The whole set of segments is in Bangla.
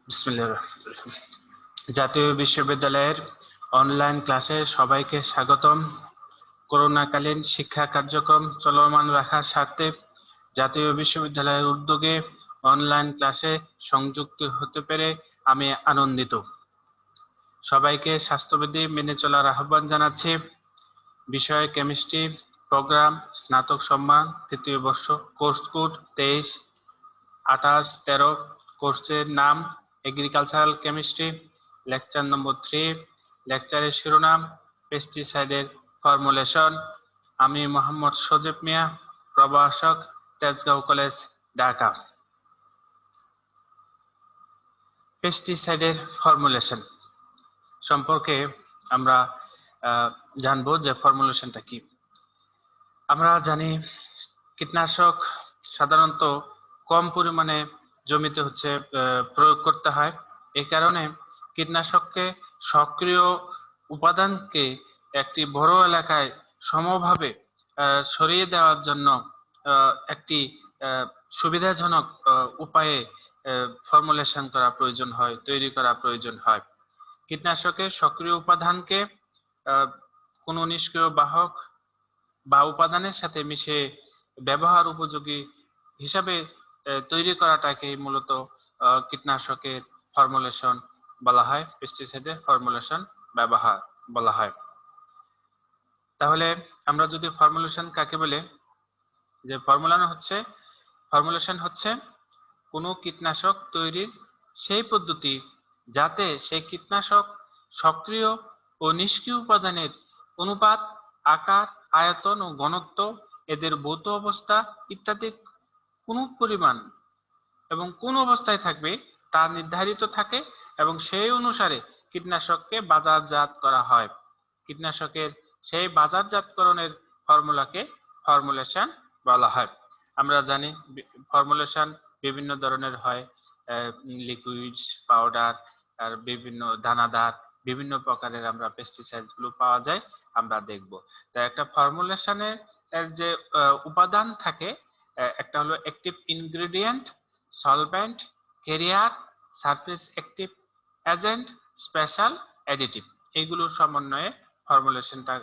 বিসমিল্লাহির রহমানির রহিম। জাতীয় বিশ্ববিদ্যালয়ের অনলাইন ক্লাসে সবাইকে স্বাগতম। করোনাকালীন শিক্ষা কার্যক্রম চলমান রাখার স্বার্থে জাতীয় বিশ্ববিদ্যালয়ের উদ্যোগে অনলাইন ক্লাসে সংযুক্ত হতে পেরে আমি আনন্দিত। সবাইকে স্বাস্থ্যবিধি মেনে চলার আহ্বান জানাচ্ছি। বিষয় কেমিস্ট্রি, প্রোগ্রাম স্নাতক সম্মান, তৃতীয় বর্ষ, কোর্স কোড 23-28-13। কোর্সের নাম এগ্রিকালচারাল কেমিস্ট্রি। Lecture number 3। লেকচারের শিরোনাম পেস্টিসাইডের ফর্মুলেশন। আমি মোহাম্মদ সজীব মিয়া, প্রভাষক, তেজগাঁও কলেজ, ঢাকা। পেস্টিসাইডের ফর্মুলেশন সম্পর্কে আমরা জানবো যে ফর্মুলেশনটা কি। আমরা জানি কীটনাশক সাধারণত কম পরিমাণে জমিতে প্রয়োগ করতে হয়। এই কারণে কীটনাশককে সক্রিয় উপাদানকে একটি বড় এলাকায় সমভাবে ছড়িয়ে দেওয়ার জন্য একটি সুবিধাজনক উপায়ে ফর্মুলেশন করা প্রয়োজন হয়, তৈরি করা প্রয়োজন হয়। কীটনাশকের সক্রিয় উপাদানকে কোনো নিষ্ক্রিয় বাহক বা উপাদানের সাথে মিশে ব্যবহার উপযোগী হিসাবে তৈরি করাটাকে মূলত কীটনাশকের ফর্মুলেশন বলা হয়, পেস্টিসাইডের ফর্মুলেশন ব্যবহার বলা হয়। তাহলে আমরা যদি ফর্মুলেশন কাকে বলে, যে ফর্মুলেশন হচ্ছে কোনো কীটনাশক তৈরির সেই পদ্ধতি যাতে সেই কীটনাশক সক্রিয় ও নিষ্ক্রিয় উপাদানের অনুপাত, আকার, আয়তন ও ঘনত্ব, এদের ভৌত অবস্থা ইত্যাদি কোন পরিমাণ এবং কোন অবস্থায় থাকবে তা নির্ধারিত থাকে এবং সেই অনুসারে কীটনাশককে বাজারজাত করা হয়। কীটনাশকের সেই বাজারজাতকরণের ফর্মুলাকে ফর্মুলেশন বলা হয়। আমরা জানি ফর্মুলেশন বিভিন্ন ধরনের হয়, লিকুইডস, পাউডার, আর বিভিন্ন দানাদার, বিভিন্ন প্রকারের আমরা পেস্টিসাইড গুলো পাওয়া যায়, আমরা দেখব। তো একটা ফর্মুলেশনের যে উপাদান থাকে, একটা হলো active ingredient, solvent, career, surface active agent, special additive, এইগুলোর সমন্বয়ে ফর্মুলেশনটা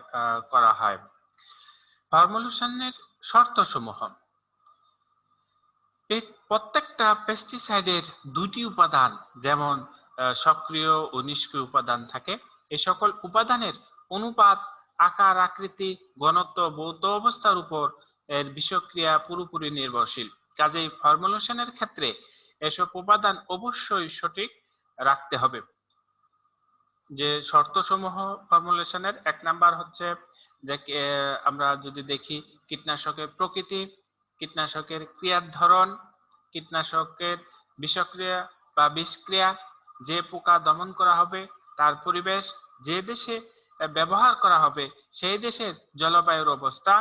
করা হয়। ফর্মুলেশনের শর্তসমূহ: প্রত্যেকটা পেস্টিসাইডের দুটি উপাদান যেমন সক্রিয় ও নিষ্ক্রিয় উপাদান থাকে, এই সকল উপাদানের অনুপাত, আকার, আকৃতি, ঘনত্ব, ভৌত অবস্থার উপর এর বিষক্রিয়া পুরোপুরি নির্ভরশীল। কাজেই ফর্মুলেশনের ক্ষেত্রে এসব উপাদান অবশ্যই সঠিক রাখতে হবে। যে শর্তসমূহ ফর্মুলেশনের, 1 নাম্বার হচ্ছে যে আমরা যদি দেখি কীটনাশকের প্রকৃতি, কীটনাশকের ক্রিয়ার ধরন, কীটনাশকের বিষক্রিয়া বা বিষক্রিয়া, যে পোকা দমন করা হবে তার পরিবেশ, যে দেশে ব্যবহার করা হবে সেই দেশের জলবায়ুর অবস্থা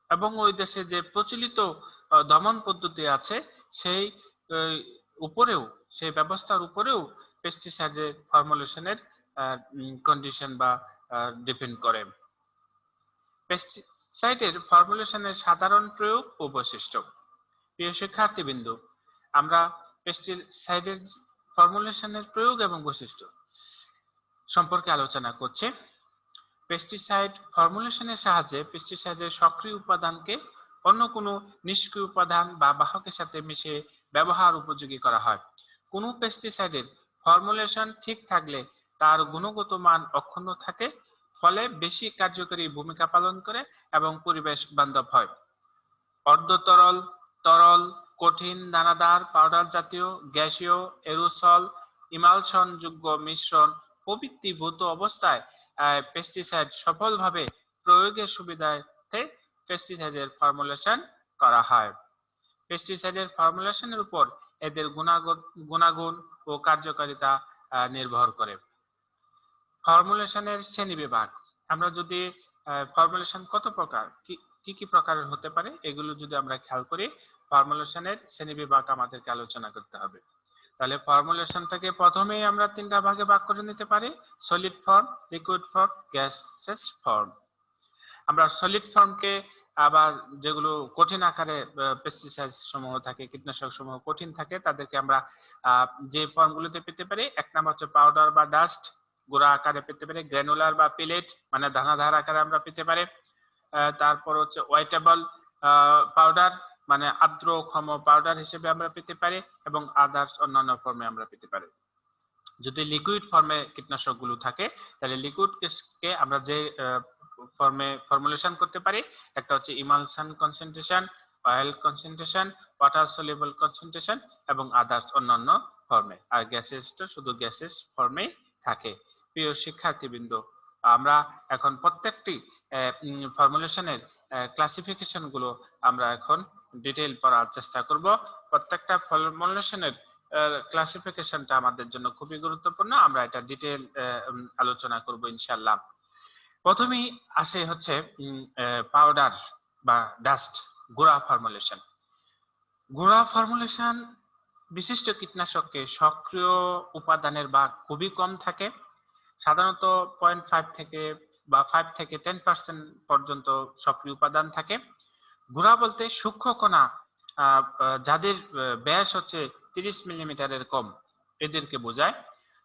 এবং ওই দেশে যে প্রচলিত দমন পদ্ধতি আছে সেই উপরেও, সেই ব্যবস্থার উপরেও পেস্টিসাইডের ফর্মুলেশনের কন্ডিশন বা ডিপেন্ড করে। পেস্টিসাইডের ফর্মুলেশনের সাধারণ প্রয়োগ ও বৈশিষ্ট্য। প্রিয় শিক্ষার্থীবৃন্দ, আমরা পেস্টিসাইডের ফর্মুলেশনের প্রয়োগ এবং বৈশিষ্ট্য সম্পর্কে আলোচনা করছি। পেস্টিসাইড ফর্মুলেশনের সাহায্যে পেস্টিসাইডের সক্রিয় উপাদানকে অন্য কোনো নিষ্ক্রিয় উপাদান বা বাহকের সাথে মিশে ব্যবহার উপযোগী করা হয়। কোনো পেস্টিসাইডের ফর্মুলেশন ঠিক থাকলে তার গুণগত মান অক্ষুণ্ণ থাকে, ফলে বেশি কার্যকরী ভূমিকা পালন করে এবং পরিবেশ বান্ধব হয়। অর্ধতরল, তরল, কঠিন, দানাদার, পাউডার জাতীয়, গ্যাসীয়, এরোসল, ইমালশন যোগ্য মিশ্রণ প্রভৃতি ভৌত অবস্থায় পেস্টিসাইড সফলভাবে প্রয়োগের সুবিধার্থে পেস্টিসাইডের ফর্মুলেশন করা হয়। পেস্টিসাইডের ফর্মুলেশনের উপর এদের গুণাগুণ ও কার্যকারিতা নির্ভর করে। ফর্মুলেশনের শ্রেণীবিভাগ, আমরা যদি ফর্মুলেশন কত প্রকার, কি কি প্রকারের হতে পারে এগুলো যদি আমরা খেয়াল করি, ফর্মুলেশনের শ্রেণীবিভাগ আমাদেরকে আলোচনা করতে হবে। তাহলে ফর্মুলেশনটাকে প্রথমেই আমরা 3টা ভাগে ভাগ করে নিতে পারি: solid foam, liquid form, gases form. আমরা সলিড ফর্মকে আবার যেগুলো কঠিন আকারে পেস্টিসাইড সমূহ থাকে, কীটনাশক সমূহ কঠিন থাকে, তাদেরকে আমরা যে ফর্মগুলোতে পেতে পারি, এক নাম্বার হচ্ছে পাউডার বা ডাস্ট, গুঁড়া আকারে পেতে পারি, গ্র্যানুলার বা পিলেট মানে দানাদার আকারে আমরা পেতে পারি, তারপর হচ্ছে ওয়েটেবল পাউডার মানে আর্দ্রক্ষম পাউডার হিসেবে আমরা পেতে পারি, এবং আদার্স অন্যান্য ফর্মে আমরা পেতে পারি। যদি লিকুইড ফর্মে কীটনাশকগুলো থাকে তাহলে লিকুইডকে আমরা যে ফর্মে ফর্মুলেশন করতে পারি, একটা হচ্ছে emulsion concentration, oil concentration, water soluble concentration এবং আদার্স অন্যান্য ফর্মে। আর গ্যাসেসটা শুধু গ্যাসেস ফর্মে থাকে। প্রিয় শিক্ষার্থীবৃন্দ, আমরা এখন প্রত্যেকটি ফর্মুলেশনের ক্লাসিফিকেশন গুলো আমরা এখন ডিটেইল পড়ার চেষ্টা করব। প্রত্যেকটা ফর্মুলেশনের ক্লাসিফিকেশনটা আমাদের জন্য খুবই গুরুত্বপূর্ণ, আমরা এটা ডিটেইল আলোচনা করব ইনশাআল্লাহ। প্রথমেই আসে হচ্ছে পাউডার বা ডাস্ট, গুঁড়া ফর্মুলেশন। গুঁড়া ফর্মুলেশন বিশিষ্ট কীটনাশককে সক্রিয় উপাদানের বা খুবই কম থাকে, সাধারণত 0.5 থেকে বা 5 থেকে 10% পর্যন্ত সক্রিয় উপাদান থাকে। গুঁড়া বলতে সূক্ষ্ম কণা যাদের ব্যাস হচ্ছে 30 মিলিমিটারের কম, এদেরকে বোঝায়।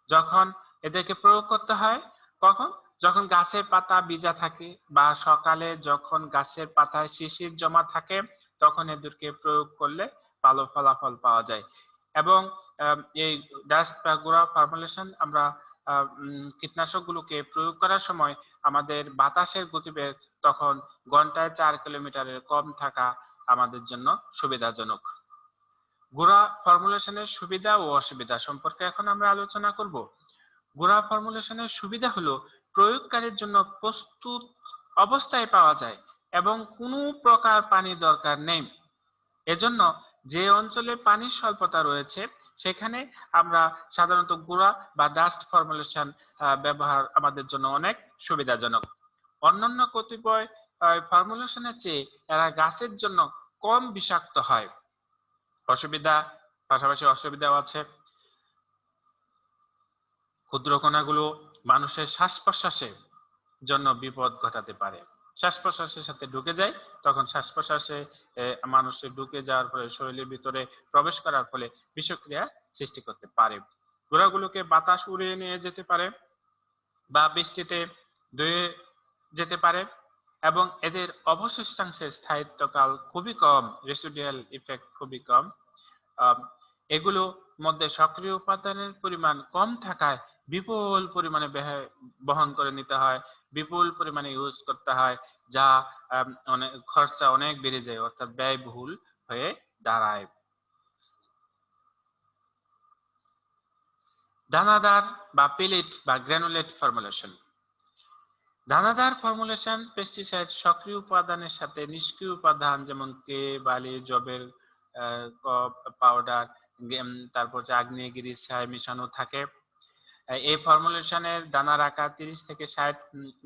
যখন এদেরকে প্রয়োগ করতে হয় কখন? যখন গাছের পাতা ভিজা থাকে বা সকালে যখন গাছের পাতায় শিশির জমা থাকে, তখন এদেরকে প্রয়োগ করলে ভালো ফলাফল পাওয়া যায়। এবং এই ডাস্ট বা গুঁড়া ফর্মুলেশন আমরা কীটনাশকগুলোকে প্রয়োগ করার সময় আমাদের বাতাসের গতিবেগ তখন ঘন্টায় 4 কিলোমিটারের কম থাকা আমাদের জন্য সুবিধাজনক। গুঁড়া ফর্মুলেশনের সুবিধা ও অসুবিধা সম্পর্কে এখন আমরা আলোচনা করব। গুঁড়া ফর্মুলেশনের সুবিধা হলো প্রয়োগকারীর জন্য প্রস্তুত অবস্থায় পাওয়া যায় এবং কোনো প্রকার পানি দরকার নেই। এজন্য যে অঞ্চলে পানির স্বল্পতা রয়েছে সেখানে আমরা সাধারণত গুঁড়া বা ডাস্ট ফর্মুলেশন ব্যবহার আমাদের জন্য অনেক সুবিধাজনক। অন্যান্য কতিপয় ফর্মুলেশনের চেয়ে এরা গাছের জন্য কম বিষাক্ত হয়। পাশাপাশি অসুবিধাও আছে। ক্ষুদ্র কণাগুলো মানুষের শ্বাস প্রশ্বাসের জন্য বিপদ ঘটাতে পারে। শ্বাস প্রশ্বাসের সাথে ঢুকে যায়, তখন শ্বাস প্রশ্বাসে মানুষের ঢুকে যাওয়ার ফলে শরীরের ভিতরে প্রবেশ করার ফলে বিষক্রিয়া সৃষ্টি করতে পারে। গুঁড়াগুলোকে বাতাস উড়িয়ে নিয়ে যেতে পারে বা বৃষ্টিতে ধুয়ে যেতে পারে এবং এদের অবশিষ্টাংশের স্থায়িত্বকাল খুবই কম, রেসিডুয়াল ইফেক্ট খুবই কম। এগুলো মধ্যে সক্রিয় উপাদানের পরিমাণ কম থাকায় বিপুল পরিমাণে বহন করে নিতে হয়, বিপুল পরিমাণে ইউজ করতে হয়, যা অনেক খরচা অনেক বেড়ে যায়, অর্থাৎ ব্যয়বহুল হয়ে দাঁড়ায়। দানাদার বা পেলেট বা গ্র্যানুলেট ফর্মুলেশন। দানাদার ফর্মুলেশন পেস্টিসাইড সক্রিয় উপাদানের সাথে নিষ্ক্রিয় উপাদান যেমন কে, বালি, জবের পাউডার, তারপর আগ্নেয়গিরি ছাই মিশানো থাকে। এই ফর্মুলেশনের দানার আকার 30 থেকে 60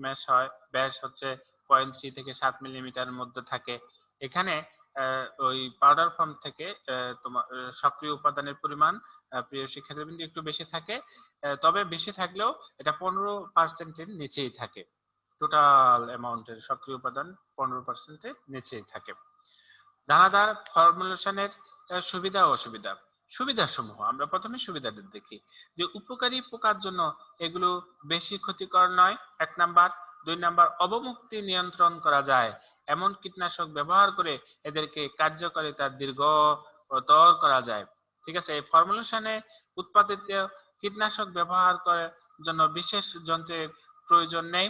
মেশ হয়, ব্যাস হচ্ছে 0.3 থেকে 7 মিলিমিটারের মধ্যে থাকে। এখানে ওই পাউডার ফর্ম থেকে তোমার সক্রিয় উপাদানের পরিমাণ প্রিয় শিক্ষার্থীবৃন্দ একটু বেশি থাকে, তবে বেশি থাকলেও এটা 15% নিচেই থাকে। টোটাল অ্যামাউন্টের সক্রিয় উপাদান 15% নিচেই থাকে। দানাদার ফর্মুলেশনের সুবিধা ও অসুবিধা। সুবিধাসমূহ আমরা প্রথমে সুবিধাটা দেখি, যে উপকারী পোকার জন্য এগুলো বেশি ক্ষতিকর নয়, 1 নাম্বার। 2 নাম্বার, অবমুক্তি নিয়ন্ত্রণ করা যায়, এমন কীটনাশক ব্যবহার করে এদেরকে কার্যকারিতা দীর্ঘতর করা যায়। ঠিক আছে, এই ফর্মুলেশনে উৎপাদিত কীটনাশক ব্যবহার করার জন্য বিশেষ যন্ত্রের প্রয়োজন নেই।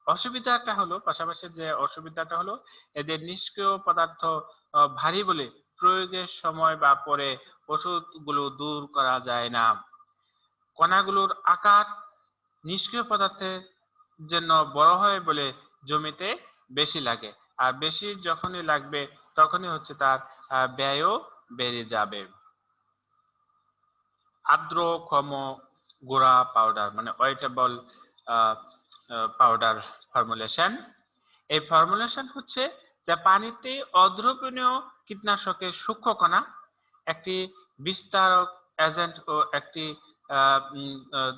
অসুবিধাটা হলো, পাশাপাশি যে অসুবিধাটা হলো, এদের নিষ্ক্রিয় পদার্থ ভারী বলে প্রয়োগের সময় বা পরে ওষুধগুলো দূর করা যায় না। কণাগুলোর আকার নিষ্ক্রিয় পদার্থের জন্য বড় হয় বলে জমিতে বেশি লাগে, আর বেশি যখনই লাগবে তখনই হচ্ছে তার ব্যয়ও বেড়ে যাবে। আর্দ্রক্ষম গুঁড়া পাউডার মানে ওয়েটেবল পাউডার ফর্মুলেশন। এই ফর্মুলেশন হচ্ছে যা পানিতে অদ্রবণীয় কীটনাশকের সূক্ষ্ম কণা, একটি বিস্তারক এজেন্ট ও একটি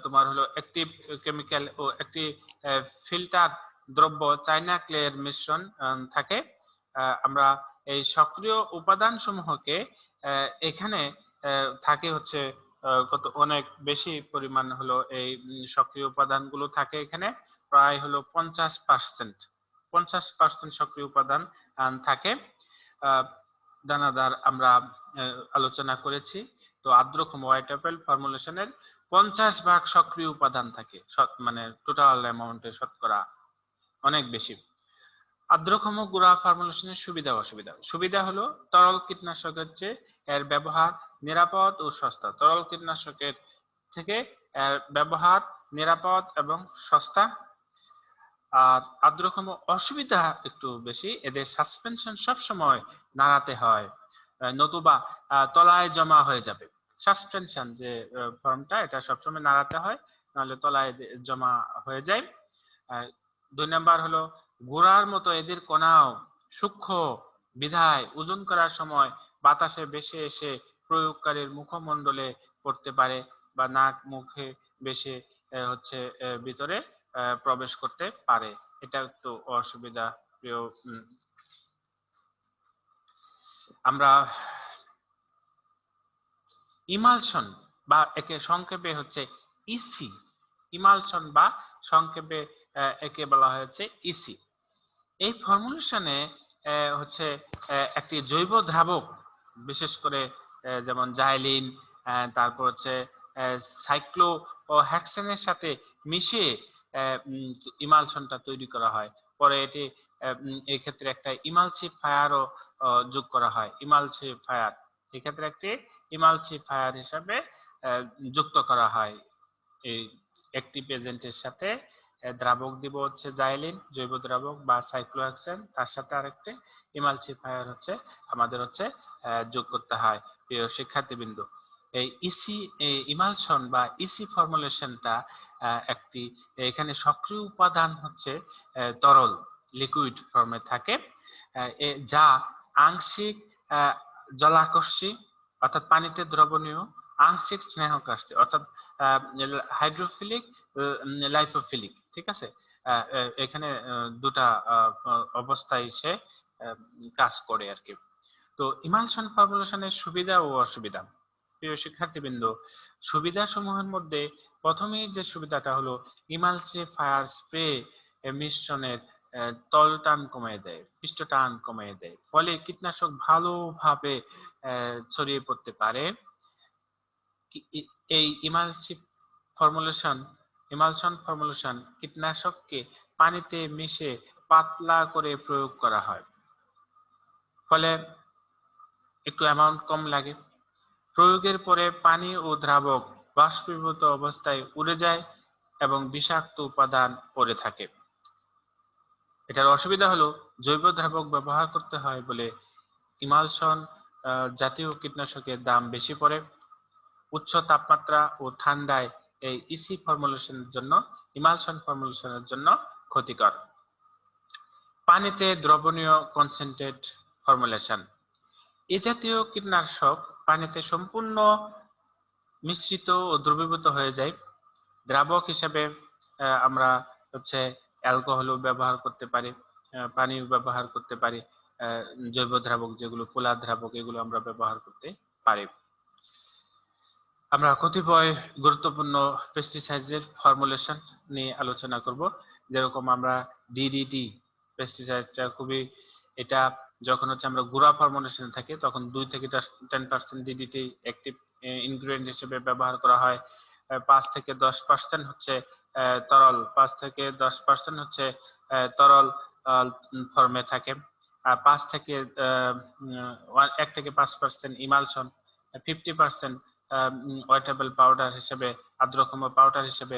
তোমার হলো অ্যাক্টিভ কেমিক্যাল ও একটি ফিল্টার দ্রব্য চায়না ক্লের মিশ্রণ থাকে। আমরা এই সক্রিয় উপাদান সমূহকে এখানে থাকে হচ্ছে কত অনেক বেশি পরিমাণ হলো এই সক্রিয় উপাদানগুলো থাকে এখানে প্রায় হলো 50% সক্রিয় উপাদান থাকে। দানাদার আমরা আলোচনা করেছি। তো আর্দ্রক্ষম হোয়াইট অ্যাপেল ফর্মুলেশনের 50% সক্রিয় উপাদান থাকে, মানে টোটাল অ্যামাউন্টের শতকরা অনেক বেশি। আর্দ্রক্ষম গুঁড়া ফর্মুলেশনের সুবিধা অসুবিধা। সুবিধা হলো তরল কীটনাশকের চেয়ে এর ব্যবহার নিরাপদ ও সস্তা। তরল কীটনাশকের থেকে এর ব্যবহার নিরাপদ এবং সস্তা। আর আর্দ্রক্ষম অসুবিধা একটু বেশি, এদের সাসপেনশন সবসময় নাড়াতে হয়, নতুবা তলায় জমা হয়ে যাবে। সাসপেনশন যে ফর্মটা এটা সবসময় নাড়াতে হয়, নাহলে তলায় জমা হয়ে যায়। 2 নাম্বার হলো গোড়ার মতো এদের কণাও সূক্ষ্ম বিধায় ওজন করার সময় বাতাসে ভেসে এসে প্রয়োগকারীর মুখমণ্ডলে পড়তে পারে বা নাক মুখে ভেসে হচ্ছে ভিতরে প্রবেশ করতে পারে। এটা একটু অসুবিধা। প্রিয় আমরা ইমালশন বা একে সংক্ষেপে হচ্ছে ইসি, ইমালশন বা সংক্ষেপে একে বলা হয়েছে ইসি। এই ফর্মুলেশনে হচ্ছে একটি জৈব দ্রাবক, বিশেষ করে যেমন জাইলিন, তারপর হচ্ছে সাইক্লো ও হ্যাক্সেনের সাথে মিশিয়ে ইমালশনটা তৈরি করা হয়। পরে এটি এই ক্ষেত্রে একটা ইমালসিফায়ারও যোগ করা হয়। ইমালসিফায়ার এক্ষেত্রে একটি ইমালসিফায়ার হিসাবে যুক্ত করা হয়। এই অ্যাক্টিভ এজেন্টের সাথে দ্রাবক দিব হচ্ছে জাইলিন জৈব দ্রাবক বা সাইক্লোহেক্সেন, তার সাথে আরেকটি ইমালসিফায়ার হচ্ছে আমাদের হচ্ছে যোগ করতে হয়। প্রিয় শিক্ষার্থীবৃন্দ, এই ইসি ইমালশন বা ইসি ফর্মুলেশনটা একটি এখানে সক্রিয় উপাদান হচ্ছে তরল লিকুইড ফর্মে থাকে, যা আংশিক জলাকর্ষী অর্থাৎ পানিতে দ্রবণীয়, আংশিক স্নেহকার্ষী অর্থাৎ হাইড্রোফিলিক লাইপোফিলিক। ঠিক আছে, এখানে দুটা অবস্থায় সে কাজ করে আর কি। তো ইমালশন ফর্মুলেশনের সুবিধা ও অসুবিধা। প্রিয় শিক্ষার্থীবৃন্দ, সুবিধা সমূহের মধ্যে প্রথমেই যে সুবিধাটা হলো ইমালসিফায়ার স্প্রে মিশ্রণের তল টান কমিয়ে দেয়, পৃষ্ঠ টান কমিয়ে দেয়, ফলে কীটনাশক ভালোভাবে ছড়িয়ে পড়তে পারে। এই ইমালশন ফর্মুলেশন কীটনাশককে পানিতে মিশে পাতলা করে প্রয়োগ করা হয়, ফলে একটু অ্যামাউন্ট কম লাগে। প্রয়োগের পরে পানি ও দ্রাবক বাষ্পীভূত অবস্থায় উড়ে যায় এবং বিষাক্ত উপাদান পড়ে থাকে। এটার অসুবিধা হলো জৈব দ্রাবক ব্যবহার করতে হয় বলে ইমালশন জাতীয় কীটনাশকের দাম বেশি পড়ে। উচ্চ তাপমাত্রা ও ঠান্ডায় এই ইসি ফর্মুলেশনের জন্য ইমালশন ফর্মুলেশনের জন্য ক্ষতিকর। পানিতে দ্রবণীয় কনসেন্ট্রেট ফর্মুলেশন। এ জাতীয় কীটনাশক পানিতে সম্পূর্ণ মিশ্রিত ও দ্রবীভূত হয়ে যায়। দ্রাবক হিসেবে আমরা হচ্ছে অ্যালকোহলও ব্যবহার করতে পারি, পানিও ব্যবহার করতে পারি, জৈব দ্রাবক যেগুলো পোলার দ্রাবক এগুলো আমরা ব্যবহার করতে পারি। আমরা কতিপয় গুরুত্বপূর্ণ পেস্টিসাইডের ফর্মুলেশন নিয়ে আলোচনা করব। যেরকম আমরা ডিডিটি পেস্টিসাইডটা খুবই, এটা যখন হচ্ছে আমরা গুঁড়া ফর্মুলেশনে থাকি তখন 2 থেকে 10% ডিডিটি অ্যাক্টিভ ইনগ্রেডিয়েন্ট হিসেবে ব্যবহার করা হয়। 5 থেকে 10% হচ্ছে তরল, 5 থেকে 10% হচ্ছে তরল ফর্মে থাকে। আর 1 থেকে 5% ইমালশন, 50% ওয়েটেবল পাউডার হিসেবে আর্দ্রক্ষম পাউডার হিসেবে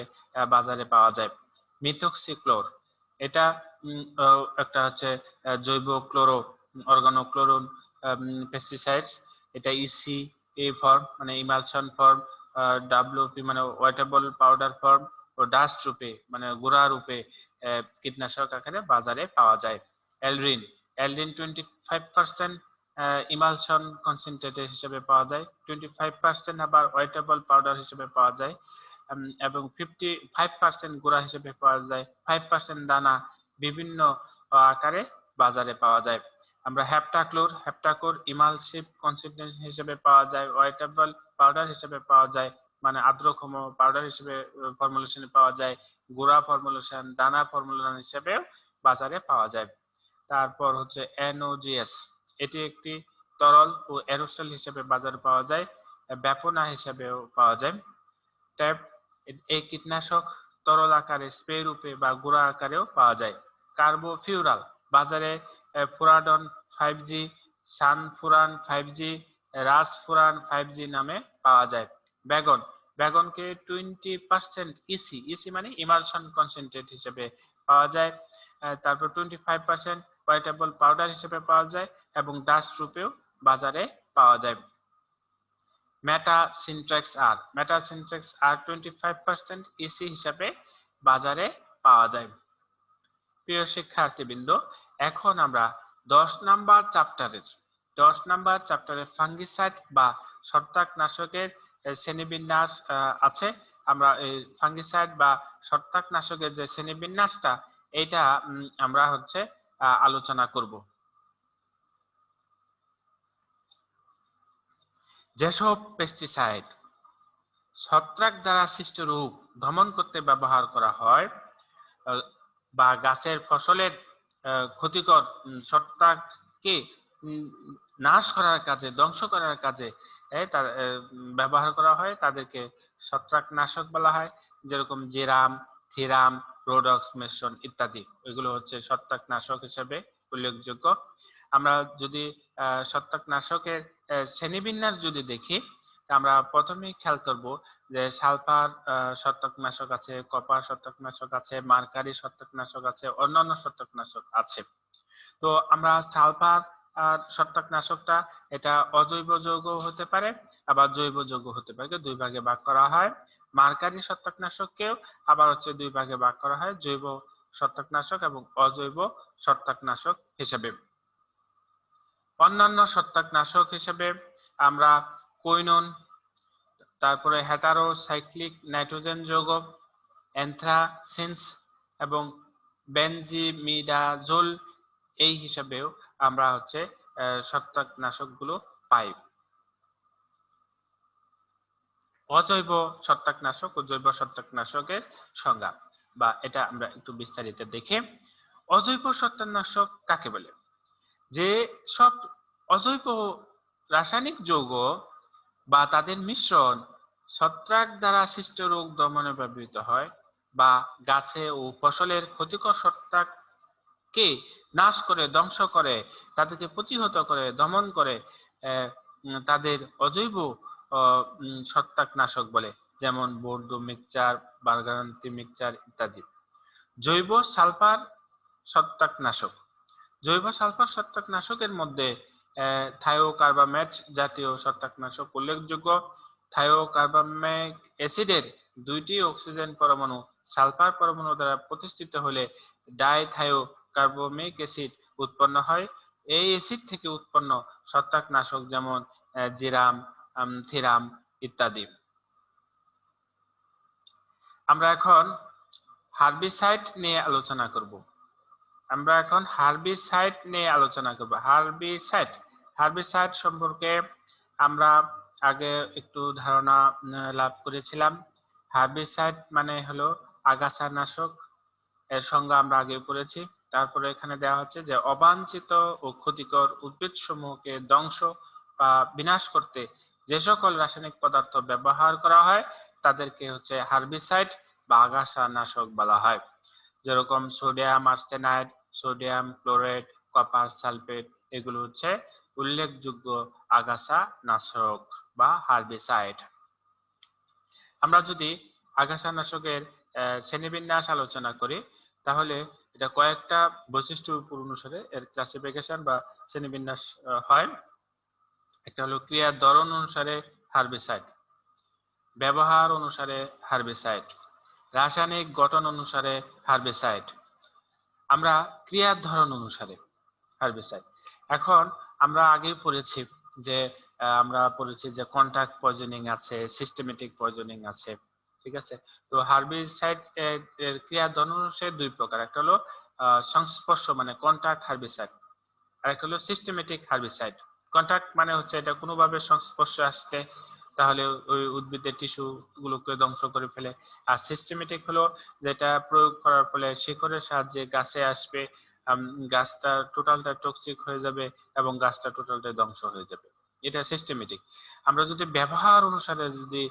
বাজারে পাওয়া যায়। মিথক্সিক্লোর, এটা একটা হচ্ছে জৈব ক্লোরো অর্গানোক্লোরোন পেস্টিসাইডস। এটা ইসি ফর্ম মানে ইমালশন ফর্ম, ডাব্লিউপি মানে ওয়েটেবল পাউডার ফর্ম ও ডাস্ট রূপে মানে গুঁড়া রূপে কীটনাশক আকারে বাজারে পাওয়া যায়। এলরিন 25% ইমালশন কনসেন্ট্রেট হিসেবে পাওয়া যায়, 25% আবার ওয়েটেবল পাউডার হিসেবে পাওয়া যায় এবং 55% গুঁড়া হিসেবে পাওয়া যায়, 5% দানা বিভিন্ন আকারে বাজারে পাওয়া যায়। আমরা হেপ্টাক্লোর ইমালসিভ কনসেন্ট্রেশন হিসেবে পাওয়া যায়, ওয়েটেবল পাউডার হিসেবে পাওয়া যায়, মানে আর্দ্রক্ষম পাউডার হিসেবে ফর্মুলেশনে পাওয়া যায়, গুঁড়া ফর্মুলেশন, দানা ফর্মুলেশন হিসেবে বাজারে পাওয়া যায়। তারপর হচ্ছে NOGS, এটি একটি তরল ও অ্যারোসল হিসেবে বাজারে পাওয়া যায়, ব্যাপনা হিসেবেও পাওয়া যায়। ট্যাপ, এই কীটনাশক তরল আকারে, স্প্রে রূপে বা গুঁড়া আকারেও পাওয়া যায়। কার্বোফিউরাল, বাজারে ফুরাডন 5G, সানফুরান 5G, রাসফুরান 5G নামে পাওয়া যায়। বেগনকে 20% ইসি মানে ইমালশন কনসেন্ট্রেট হিসেবে পাওয়া যায়। তারপর 25% ওয়েটেবল পাউডার হিসেবে পাওয়া যায় এবং ডাস্ট রূপেও বাজারে পাওয়া যায়। মেটাসিনট্রেক্স আর 25% ইসি হিসেবে বাজারে পাওয়া যায়। প্রিয় শিক্ষার্থীবৃন্দ, এখন আমরা 10 নাম্বার চ্যাপ্টারের ফাঙ্গিসাইড বা ছত্রাকনাশকের শ্রেণীবিন্যাস আছে। আমরা এই ফাঙ্গিসাইড বা ছত্রাকনাশকের যে শ্রেণীবিন্যাসটা, এটা আমরা হচ্ছে আলোচনা করব। যেসব পেস্টিসাইড ছত্রাক দ্বারা সৃষ্ট রোগ দমন করতে ব্যবহার করা হয় বা গাছের ফসলের ক্ষতিকর ছত্রাককে নাশ করার কাজে, ধ্বংস করার কাজে ব্যবহার করা হয়, তাদেরকে ছত্রাকনাশক বলা হয়। যেরকম জিরাম, থিরাম, রোডক্স, মেসন ইত্যাদি, এগুলো হচ্ছে ছত্রাকনাশক হিসেবে উল্লেখযোগ্য। আমরা যদি ছত্রাকনাশকের শ্রেণীবিন্যাস যদি দেখি, আমরা প্রথমেই খেয়াল করব যে সালফার ছত্রাকনাশক আছে, কপার ছত্রাকনাশক আছে, মার্কারি ছত্রাকনাশক আছে, অন্যান্য ছত্রাকনাশক আছে। তো আমরা সালফার ছত্রাকনাশকটা এটা অজৈব যৌগ হতে পারে, আবার জৈব যৌগ হতে পারে, দুই ভাগে ভাগ করা হয়। মার্কারি ছত্রাকনাশককেও আবার হচ্ছে দুই ভাগে ভাগ করা হয়, জৈব ছত্রাকনাশক এবং অজৈব ছত্রাকনাশক হিসেবে। অন্যান্য ছত্রাকনাশক হিসেবে আমরা কুইনোন, তারপরে হেটারোসাইক্লিক নাইট্রোজেন যৌগ, অ্যানথ্রাসিনস এবং বেনজিমিডাজোল, এই হিসাবেও আমরা হচ্ছে ছত্রাকনাশকগুলো পাই। অজৈব ছত্রাকনাশক ও জৈব ছত্রাকনাশকের সংজ্ঞা বা এটা আমরা একটু বিস্তারিত দেখি। অজৈব ছত্রাকনাশক কাকে বলে? যে সব অজৈব রাসায়নিক যৌগ বা তাদের মিশ্রণ ছত্রাক দ্বারা সৃষ্ট রোগ দমনে ব্যবহৃত হয় বা গাছে ও ফসলের ক্ষতিকর ছত্রাককে নাশ করে, ধ্বংস করে, তাদেরকে প্রতিহত করে, দমন করে, তাদের অজৈব ছত্রাকনাশক বলে। যেমন বোর্ডো মিক্সচার, বার্গান্তি মিক্সচার ইত্যাদি। জৈব সালফার ছত্রাকনাশক, জৈব সালফার ছত্রাকনাশকের মধ্যে থায়োকার্বামেট জাতীয় ছত্রাকনাশক উল্লেখযোগ্য। থায়োকার্বামিক অ্যাসিডের দুইটি অক্সিজেন পরমাণু সালফার পরমাণু দ্বারা প্রতিষ্ঠিত হলে ডাইথায়োকার্বামিক অ্যাসিড উৎপন্ন হয়। এই অ্যাসিড থেকে উৎপন্ন ছত্রাকনাশক যেমন জিরাম, থিরাম ইত্যাদি। আমরা এখন হার্বিসাইড নিয়ে আলোচনা করব। হার্বিসাইড সম্পর্কে আমরা আগে একটু ধারণা লাভ করেছিলাম। হার্বিসাইড মানে হলো আগাছানাশক, এর সংজ্ঞা আমরা আগে পড়েছি। তারপরে এখানে দেওয়া হচ্ছে যে অবাঞ্ছিত ও ক্ষতিকর উদ্ভিদ সমূহকে ধ্বংস বা বিনাশ করতে যে সকল রাসায়নিক পদার্থ ব্যবহার করা হয় তাদেরকে হচ্ছে হার্বিসাইড বা আগাছানাশক বলা হয়। যেরকম sodium arsenide, sodium chloride, copper sulphate, এগুলো হচ্ছে উল্লেখযোগ্য আগাছানাশক বা হার্বিসাইড। আমরা যদি আগাছানাশকের শ্রেণীবিন্যাস আলোচনা করি, তাহলে এটা কয়েকটা বৈশিষ্ট্যের উপর অনুসারে এর ক্লাসিফিকেশন বা শ্রেণীবিন্যাস হয়। একটা হলো ক্রিয়ার ধরন অনুসারে হার্বিসাইড, ব্যবহার অনুসারে হার্বিসাইড, রাসায়নিক গঠন অনুসারে হার্বিসাইড, আমরা ক্রিয়ার ধরন অনুসারে হার্বিসাইড। এখন আমরা আগেই পড়েছি যে যে কন্টাক্ট পয়জনিং আছে, সিস্টেমেটিক পয়জনিং আছে, ঠিক আছে। তো হার্বিসাইড এর ক্রিয়ার ধরন অনুসারে দুই প্রকার, একটা হলো সংস্পর্শ মানে কন্টাক্ট হার্বিসাইড, আর একটা হলো সিস্টেমেটিক হার্বিসাইড। কন্টাক্ট মানে হচ্ছে এটা কোনোভাবে সংস্পর্শে আসছে তাহলে ওই উদ্ভিদের টিস্যু গুলোকে ধ্বংস করে ফেলে। আর সিস্টেমেটিক হলো যেটা প্রয়োগ করার ফলে শিকড়ের সাহায্যে গাছে আসবে, গাছটা টোটালটা টক্সিক হয়ে যাবে এবং গাছটা টোটালটাই ধ্বংস হয়ে যাবে। এটা সিস্টেমেটিক। আমরা যদি ব্যবহার অনুসারে যদি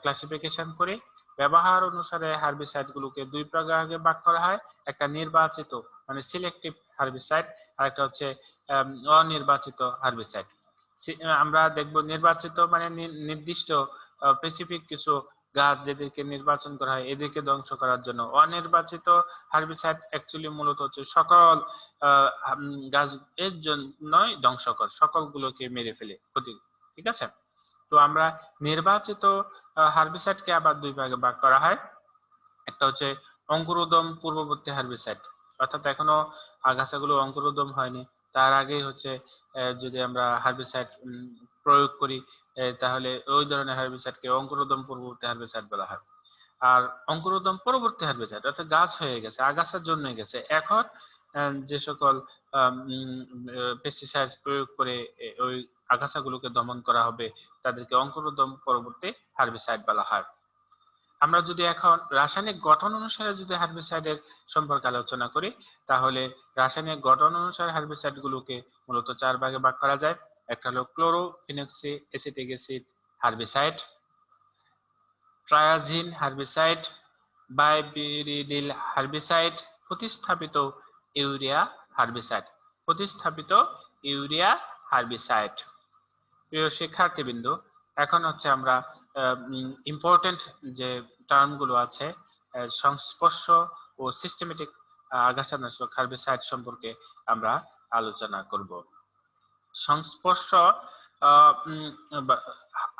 ক্লাসিফিকেশন করি, ব্যবহার অনুসারে হার্বিসাইড গুলোকে দুই প্রকারে ভাগ করা হয়। একটা নির্বাচিত মানে সিলেক্টিভ হার্বিসাইড, আর একটা হচ্ছে অনির্বাচিত হার্বিসাইড। আমরা দেখব নির্বাচিত মানে নির্দিষ্ট স্পেসিফিক কিছু গাছ যেদেরকে নির্বাচন করা হয় এদেরকে ধ্বংস করার জন্য। অনির্বাচিত হার্বিসাইড অ্যাকচুয়ালি মূলত হচ্ছে সকল গাছ এর জন্যই ধ্বংসকর, সকলগুলোকে মেরে ফেলে ক্ষতি। ঠিক আছে, তো আমরা নির্বাচিত হার্বিসাইডকে আবার দুই ভাগে ভাগ করা হয়। একটা হচ্ছে অঙ্কুরোদ্গম পূর্ববর্তী হার্বিসাইড, অর্থাৎ এখনো আগাছাগুলো অঙ্কুরোদ্গম হয়নি, তার আগেই হচ্ছে যদি আমরা হার্বিসাইড প্রয়োগ করি তাহলে ওই ধরনের হার্বিসাইডকে অঙ্কুরোদ্গম পূর্ববর্তী হার্বিসাইড বলা হয়। আর অঙ্কুরোদ্গম পরবর্তী হার্বিসাইড অর্থাৎ গাছ হয়ে গেছে, আগাছার জন্য গেছে, এখন যে সকল পেস্টিসাইড প্রয়োগ করে ওই আগাছাগুলোকে দমন করা হবে তাদেরকে অঙ্কুরোদ্গম পরবর্তী হার্বিসাইড বলা হয়। আমরা যদি এখন রাসায়নিক গঠন অনুসারে যদি হার্বিসাইডের সম্পর্কে আলোচনা করি তাহলে রাসায়নিক গঠন অনুসারে হার্বিসাইড গুলোকে মূলত চার ভাগে ভাগ করা যায়। একটা হলো chlorophenoxy acetic acid herbicide, triazine herbicide, bipyridyl herbicide, প্রতিস্থাপিত ইউরিয়া হার্বিসাইড। প্রতিস্থাপিত ইউরিয়া হার্বিসাইড। প্রিয় শিক্ষার্থীবৃন্দ, এখন হচ্ছে আমরা ইম্পর্টেন্ট যে টার্মগুলো আছে সংস্পর্শ ও সিস্টেমেটিক আগাছানাশক হার্বিসাইড সম্পর্কে আমরা আলোচনা করব। সংস্পর্শ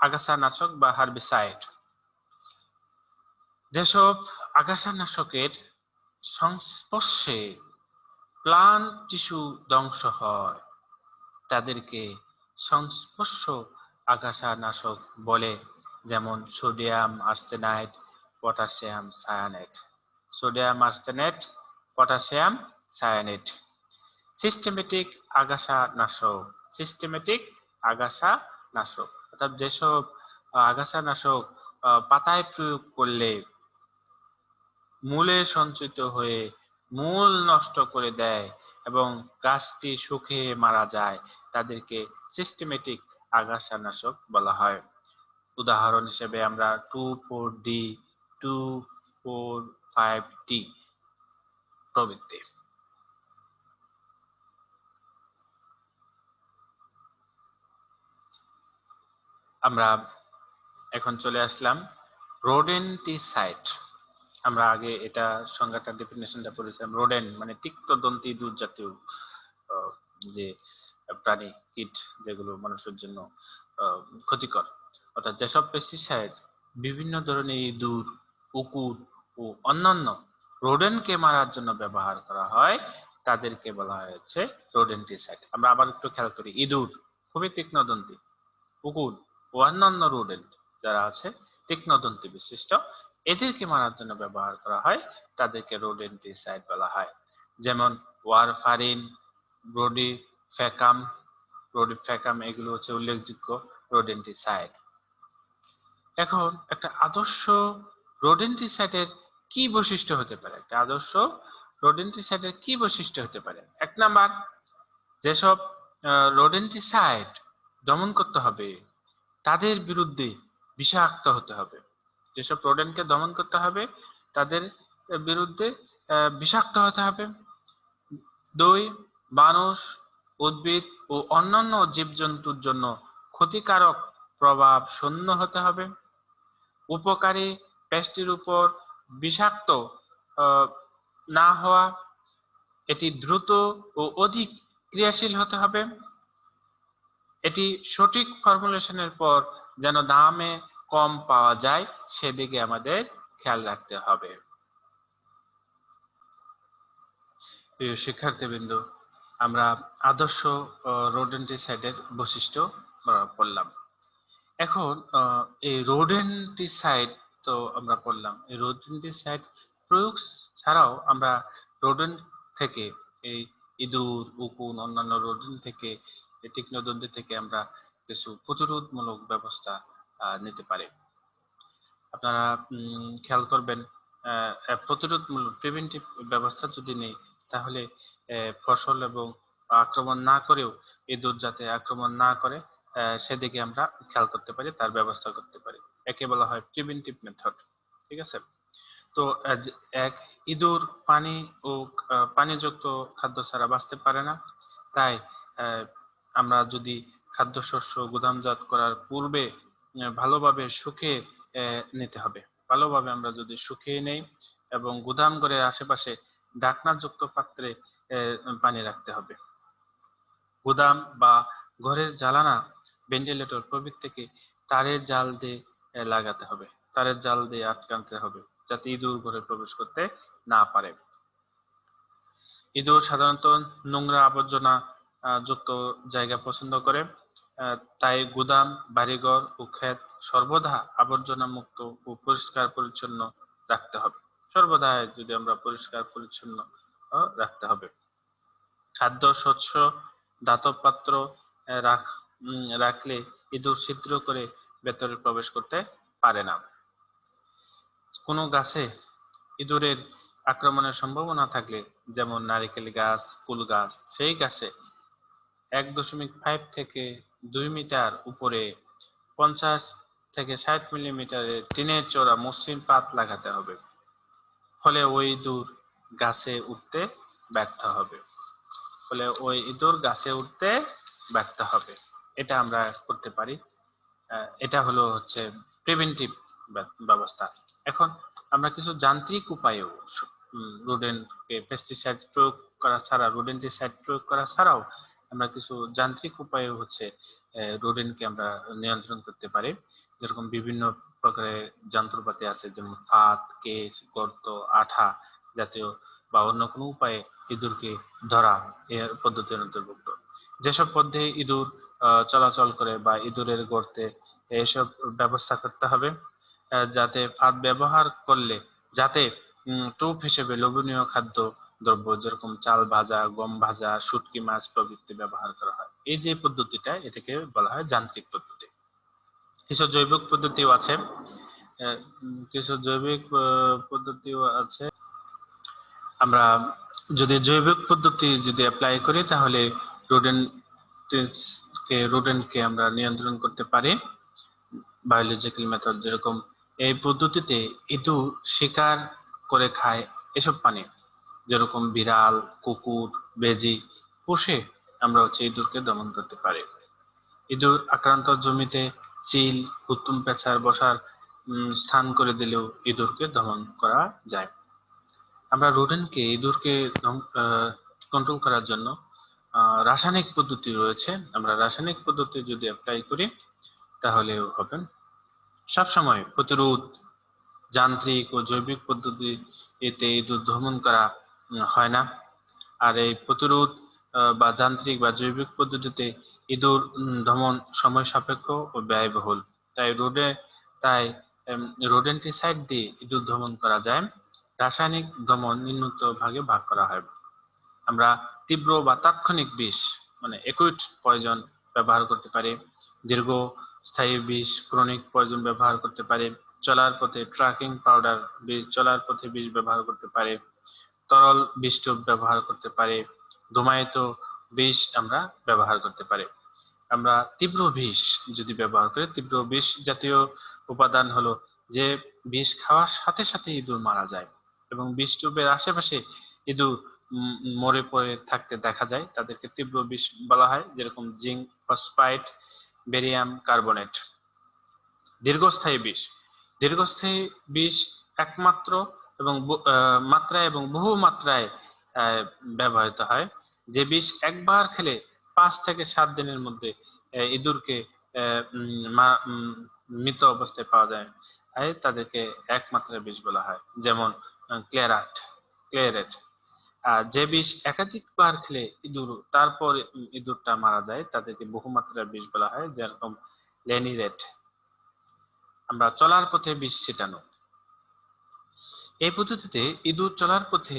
আগাছানাশক বা হার্বিসাইড, যেসব আগাছানাশকের সংস্পর্শে প্লান্ট টিস্যু ধ্বংস হয় তাদেরকে সংস্পর্শ আগাছানাশক বলে, যেমন sodium arsenide, potassium cyanide. Sodium arsenate, potassium cyanide. Systematic আগাছানাশক, সিস্টেমেটিক আগাছানাশক অর্থাৎ যেসব আগাছানাশক পাতায় প্রয়োগ করলে মূলে সঞ্চিত হয়ে মূল নষ্ট করে দেয় এবং গাছটি শুকিয়ে মারা যায় তাদেরকে সিস্টেমেটিক আগাছানাশক বলা হয়। উদাহরণ হিসেবে আমরা 2,4-D, 2,4,5-D প্রভৃতি। আমরা এখন চলে আসলাম রোডেন্টিসাইড। আমরা আগে এটা সংজ্ঞাটা ডেফিনিশনটা পড়েছিলাম। রোডেন্ট মানে তিক্তদন্তী ইঁদুর জাতীয় যে প্রাণী, কীট যেগুলো মানুষের জন্য ক্ষতিকর, অর্থাৎ যেসব পেস্টিসাইড বিভিন্ন ধরনের ইঁদুর, কুকুর ও অন্যান্য রোডেন্টকে মারার জন্য ব্যবহার করা হয় তাদেরকে বলা হয়েছে রোডেন্টিসাইড। আমরা আবার একটু খেয়াল করি, ইঁদুর খুবই তীক্ষ্ণদন্তী, কুকুর ও অন্যান্য রোডেন্ট যারা আছে তীক্ষ্ণদন্তী বিশিষ্ট, এদেরকে মারার জন্য ব্যবহার করা হয় তাদেরকে রোডেন্টিসাইড বলা হয়। যেমন ওয়ারফারিন, ব্রোডিফেকাম এগুলো হচ্ছে উল্লেখযোগ্য রোডেন্টিসাইড। এখন একটা আদর্শ রোডেন্টিসাইডের কি বৈশিষ্ট্য হতে পারে? একটা আদর্শ রোডেন্টিসাইডের কি বৈশিষ্ট্য হতে পারে? এক নাম্বার, যেসব রোডেন্টিসাইড দমন করতে হবে তাদের বিরুদ্ধে বিষাক্ত হতে হবে। যেসব রোডেন্টকে দমন করতে হবে তাদের বিরুদ্ধে বিষাক্ত হতে হবে। 2, মানুষ, উদ্ভিদ ও অন্যান্য জীবজন্তুর জন্য ক্ষতিকারক প্রভাব শূন্য হতে হবে। উপকারী পেস্টির উপর বিষাক্ত না হওয়া, এটি দ্রুত ও অধিক ক্রিয়াশীল হতে হবে। এটি সঠিক ফর্মুলেশনের পর যেন দামে কম পাওয়া যায় সেদিকে আমাদের খেয়াল রাখতে হবে। প্রিয় শিক্ষার্থীবৃন্দ, আমরা আদর্শ রোডেন্টিসাইডের বৈশিষ্ট্য পড়লাম। এখন এই রোডেন্টিসাইড তো আমরা পড়লাম, এই রোডেন্টিসাইড প্রয়োগ ছাড়াও আমরা রোডেন্ট থেকে এই ইঁদুর, উকুন, অন্যান্য রোডিন থেকে, তীক্ষ্ণদন্তি থেকে আমরা কিছু প্রতিরোধমূলক ব্যবস্থা নিতে পারি। আপনারা খেয়াল করবেন, প্রতিরোধমূলক প্রিভেন্টিভ ব্যবস্থা যদি নেই, তাহলে ফসল এবং আক্রমণ না করেও ইঁদুর যাতে আক্রমণ না করে সেদিকে আমরা খেয়াল করতে পারি, তার ব্যবস্থা করতে পারি। একে বলা হয় প্রিভেন্টিভ মেথড। ঠিক আছে? তো এক ইঁদুর পানি ও পানিযুক্ত খাদ্য ছাড়া বাঁচতে পারে না। তাই আমরা যদি খাদ্যশস্য গুদামজাত করার পূর্বে ভালোভাবে শুকিয়ে নিতে হবে। ভালোভাবে আমরা যদি শুকিয়ে নেই এবং গুদাম ঘরের আশেপাশে ঢাকনাযুক্ত পাত্রে পানি রাখতে হবে। গুদাম বা ঘরের জ্বালানা, ভেন্টিলেটর প্রভৃতি থেকে তারের জাল দিয়ে লাগাতে হবে, তারের জাল দিয়ে আটকাতে হবে, যাতে ইঁদুর ঘরে প্রবেশ করতে না পারে। ইঁদুর সাধারণত নোংরা আবর্জনা যুক্ত জায়গা পছন্দ করে, তাই গুদাম, বাড়িঘর ও ক্ষেত সর্বদা আবর্জনা মুক্ত ও পরিষ্কার পরিচ্ছন্ন রাখতে হবে। সর্বদা যদি আমরা পরিষ্কার পরিচ্ছন্ন রাখতে হবে। খাদ্য, শস্য, ধাতব পাত্র রাখলে ইঁদুর ছিদ্র করে ভেতরে প্রবেশ করতে পারে না। কোনো গাছে ইঁদুরের আক্রমণের সম্ভাবনা থাকলে, যেমন নারিকেল গাছ, কুল গাছ, সেই গাছে 1.5 থেকে 2 মিটার উপরে 50 থেকে 60 মিলিমিটারের টিনের চওড়া মসৃণ পাত লাগাতে হবে। ফলে ওই ইঁদুর গাছে উঠতে ব্যর্থ হবে। এটা আমরা করতে পারি। এটা হলো হচ্ছে প্রিভেন্টিভ ব্যবস্থা। এখন আমরা কিছু যান্ত্রিক উপায়েও পেস্টিসাইড প্রয়োগ করা ছাড়া, রোডেন্টিসাইড প্রয়োগ করা ছাড়াও আমরা কিছু যান্ত্রিক উপায়ে হচ্ছে রোডেন্টকে আমরা নিয়ন্ত্রণ করতে পারি। যেরকম বিভিন্ন প্রকারের যন্ত্রপাতি আছে, যেমন ফাঁদ, কেজ, গর্ত, আঠা জাতীয় বা অন্য কোনো উপায়ে ইঁদুরকে ধরা এর পদ্ধতির অন্তর্ভুক্ত। যেসব পদ্ধতি ইঁদুর চলাচল করে বা ইঁদুরের গর্তে, এসব ব্যবস্থা করতে হবে, যাতে ফাঁদ ব্যবহার করলে যাতে টোপ হিসেবে লোভনীয় খাদ্য দ্রব্য যেরকম চাল ভাজা, গম ভাজা, শুটকি মাছ প্রভৃতি ব্যবহার করা হয়। এই যে পদ্ধতিটা, এটাকে বলা হয় যান্ত্রিক পদ্ধতি। কিছু জৈবিক পদ্ধতিও আছে, আমরা যদি জৈবিক পদ্ধতি যদি অ্যাপ্লাই করি, তাহলে রোডেন্টকে আমরা নিয়ন্ত্রণ করতে পারি। বায়োলজিক্যাল মেথড, যেরকম এই পদ্ধতিতে ইঁদুর শিকার করে খায় এসব প্রাণী, যেরকম বিড়াল, কুকুর, বেজি পুষে আমরা ইঁদুরকে দমন করতে পারি। ইঁদুর আক্রান্ত জমিতে চিল, হুতুম পেঁচার বসার স্থান করে দিলেও ইঁদুরকে দমন করা যায়। আমরা ইঁদুরকে কন্ট্রোল করার জন্য রাসায়নিক পদ্ধতি রয়েছে। আমরা রাসায়নিক পদ্ধতি যদি অ্যাপ্লাই করি তাহলে হবে। সবসময় প্রতিরোধ, যান্ত্রিক ও জৈবিক পদ্ধতি এতে ইঁদুর দমন করা হয় না। আর এই প্রতিরোধ বা যান্ত্রিক বা জৈবিক পদ্ধতিতে ইঁদুর দমন সময় সাপেক্ষ ও ব্যয়বহুল। তাই রোডেন্টিসাইড দিয়ে ইঁদুর দমন করা যায়। রাসায়নিক দমন নিম্নোক্ত ভাগে ভাগ করা হয়। আমরা তীব্র বা তাৎক্ষণিক বিষ মানে একুইট পয়জন ব্যবহার করতে পারি। দীর্ঘস্থায়ী বিষ, ক্রনিক পয়জন ব্যবহার করতে পারি। চলার পথে ট্রাকিং পাউডার চলার পথে বিষ ব্যবহার করতে পারি। তরল বিষ ব্যবহার করতে পারি। ধূমায়িত বিষ আমরা ব্যবহার করতে পারি। আমরা তীব্র বিষ যদি ব্যবহার করি, তীব্র বিষ জাতীয় উপাদান হলো যে বিষ খাওয়ার সাথে সাথে ইঁদুর মারা যায় এবং বিষ টিউবের আশেপাশে ইঁদুর মরে পড়ে থাকতে দেখা যায়, তাদেরকে তীব্র বিষ বলা হয়, যেরকম জিঙ্ক ফসফাইড, বেরিয়াম কার্বনেট। দীর্ঘস্থায়ী বিষ একমাত্র এবং মাত্রায় এবং বহু মাত্রায় ব্যবহৃত হয়। যে বিষ একবার খেলে 5 থেকে 7 দিনের মধ্যে ইঁদুরকে মৃত অবস্থায় পাওয়া যায়, তাদেরকে একমাত্রা বিষ বলা হয়, যেমন ক্লেরেট। যে বিষ একাধিকবার খেলে তারপর ইঁদুরটা মারা যায়, তাদেরকে বহুমাত্রার বিষ বলা হয়, যেরকম লেনিরেট। আমরা চলার পথে বিষ ছিটানো, এই পদ্ধতিতে ইঁদুর চলার পথে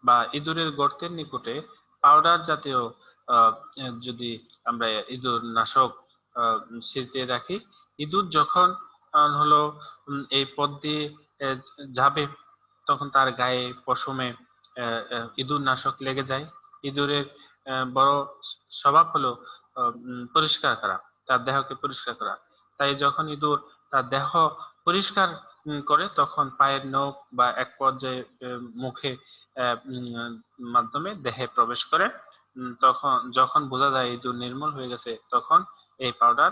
বা ইঁদুরের গর্তের নিকটে পাউডার জাতীয় যদি আমরা ইঁদুর নাশক ছিটিয়ে রাখি, ইঁদুর যখন হলো এই পথ দিয়ে যাবে তখন তার গায়ে পশমে ইঁদুর নাশক লেগে যায়। ইঁদুরের বড় স্বভাব হলো পরিষ্কার করা, তার দেহকে পরিষ্কার করা। তাই যখন ইঁদুর তার দেহ পরিষ্কার করে তখন পায়ের নখ বা এক পর্যায়ে মুখে মাধ্যমে দেহে প্রবেশ করে। তখন যখন বোঝা যায় ইঁদুর নির্মূল হয়ে গেছে তখন এই পাউডার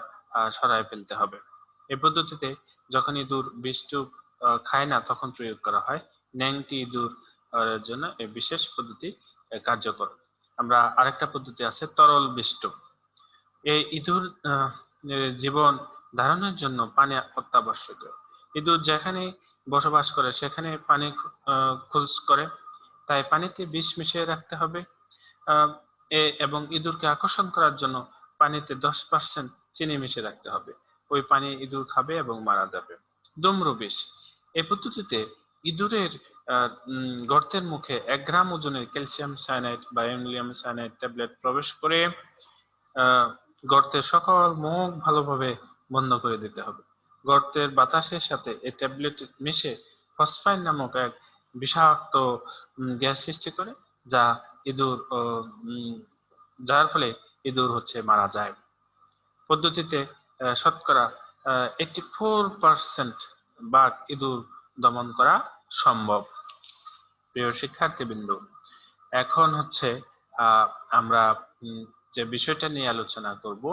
সরায় ফেলতে হবে। এই পদ্ধতিতে যখন ইঁদুর বিষটুক খায় না তখন প্রয়োগ করা হয়। ন্যাংটি ইঁদুর জন্য এই বিশেষ পদ্ধতি কার্যকর। আমরা আরেকটা পদ্ধতি আছে তরল বিষটুক। এই ইঁদুর জীবন ধারণের জন্য পানি অত্যাবশ্যকীয়। ইঁদুর যেখানে বসবাস করে সেখানে পানি খোঁজ করে, তাই পানিতে বিষ মিশিয়ে রাখতে হবে। এবং ইঁদুরকে আকর্ষণ করার জন্য পানিতে 10% চিনি মিশিয়ে রাখতে হবে। ওই পানি ইঁদুর খাবে এবং মারা যাবে। ডমরু বিষ। এই পদ্ধতিতে ইঁদুরের গর্তের মুখে 1 গ্রাম ওজনের ক্যালসিয়াম সায়ানাইড বা অ্যামোনিয়াম সায়ানাইড ট্যাবলেট প্রবেশ করে গর্তের সকল মুখ ভালোভাবে বন্ধ করে দিতে হবে। গর্তের বাতাসের সাথে এই ট্যাবলেট মিশে ফসফাইন নামক এক বিষাক্ত গ্যাস সৃষ্টি করে, যা ইঁদুর যার ফলে ইঁদুর মারা যায়। পদ্ধতিতে শতকরা 84% বাঘ ইঁদুর দমন করা সম্ভব। প্রিয় শিক্ষার্থীবৃন্দ, এখন আমরা যে বিষয়টা নিয়ে আলোচনা করব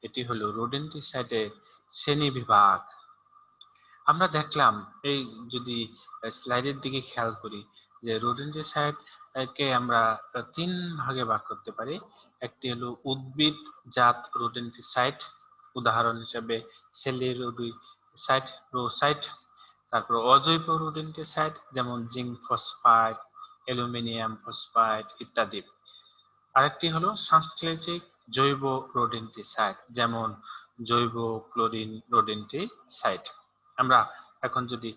এটি হলো রোডেন্টিসাইডের শ্রেণী বিভাগ। আমরা দেখলাম এই যদি স্লাইডের দিকে খেয়াল করি যে রোডেন্টিসাইড কে আমরা 3 ভাগে ভাগ করতে পারি। একটি হলো উদ্ভিদ জাত রোডেন্টিসাইড, উদাহরণ হিসেবে সেলুলোসাইড, রোসাইড। তারপর অজৈব রোডেন্টিসাইড যেমন জিঙ্ক ফসফাইড, অ্যালুমিনিয়াম ফসফাইড ইত্যাদি। আরেকটি হলো সংশ্লেষিক জৈব রোডেন্টিসাইড যেমন জৈব ক্লোরিন রোডেন্টিসাইড। আমরা এখন যদি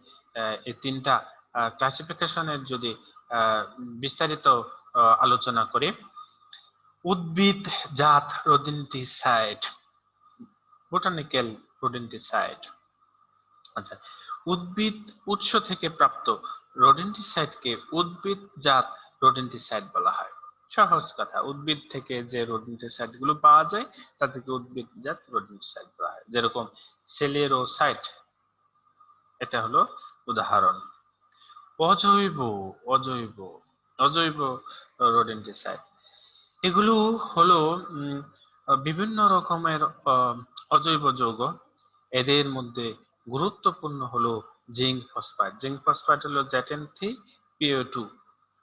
এই 3টা ক্লাসিফিকেশনের যদি বিস্তারিত আলোচনা করি। উদ্ভিদ জাত রোডেন্টিসাইড, বোটানিক্যাল রোডেন্টিসাইড। আচ্ছা, উদ্ভিদ উৎস থেকে প্রাপ্ত রোডেন্টিসাইডকে উদ্ভিদ জাত রোডেন্টিসাইড বলা হয়। সহজ কথা, উদ্ভিদ থেকে যে রোডেন্টিসাইড গুলো পাওয়া যায় তাদেরকে উদ্ভিদ জাত রোডেন্টিসাইড বলা হয়। যেরকম সেলেরোসাইড, এটা হলো উদাহরণ। অজৈব রোডেন্টিসাইড, এগুলো হলো বিভিন্ন রকমের অজৈব যৌগ। এদের মধ্যে গুরুত্বপূর্ণ হলো জিঙ্ক ফসফেট। জিঙ্ক ফসফেট হলো ZnCpO2।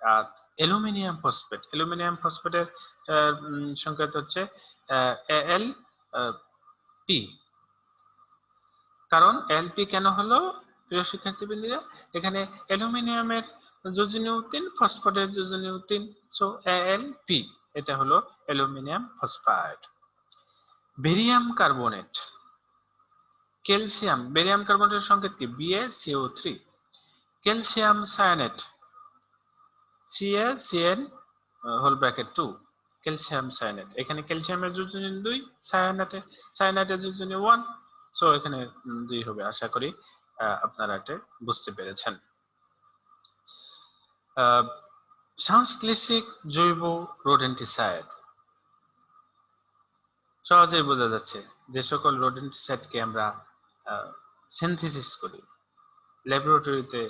আর অ্যালুমিনিয়াম ফসফেট, অ্যালুমিনিয়াম ফসফেটের সংকেত হচ্ছে AlP। কারণ AlP কেন হলো প্রিয় শিক্ষার্থীবৃন্দরা, এখানে অ্যালুমিনিয়ামের যোজনীয় 3, ফসফেটের যোজনীয় 3, সো AlP, এটা হলো aluminium phosphate. Barium carbonate, calcium, barium কার্বনেটের সংকেত কি? BaCO3। Calcium cyanate, CaCN2, calcium cyanate. এখানে ক্যালসিয়ামের যোজনী 2, সায়ানেটের যোজনী 1, সো এখানে 2 হবে। আশা করি আপনারা এটা বুঝতে পেরেছেন। সংশ্লেষিক জৈব রোডেন্টিসাইড, সহজেই বোঝা যাচ্ছে যে সকল রোডেন্টিসাইডকে আমরা সিনথেসিস করি, ল্যাবরেটরিতে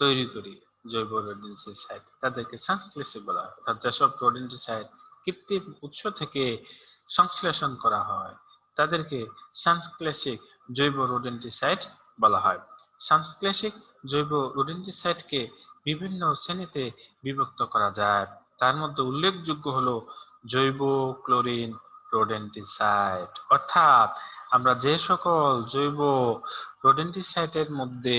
তৈরি করি জৈব রোডেন্টিসাইড, তাদেরকে সংশ্লেষিক বলা হয়। অর্থাৎ যেসব রোডেন্টিসাইড কৃত্রিম উৎস থেকে সংশ্লেষণ করা হয় তাদেরকে সংশ্লেষিক জৈব রোডেন্টিসাইড বলা হয়। সংশ্লেষিক জৈব রোডেন্টিসাইডকে বিভিন্ন শ্রেণীতে বিভক্ত করা যায়। তার মধ্যে উল্লেখযোগ্য হলো জৈব ক্লোরিন রোডেন্টিসাইড। অর্থাৎ আমরা যে সকল জৈব রোডেন্টিসাইডের মধ্যে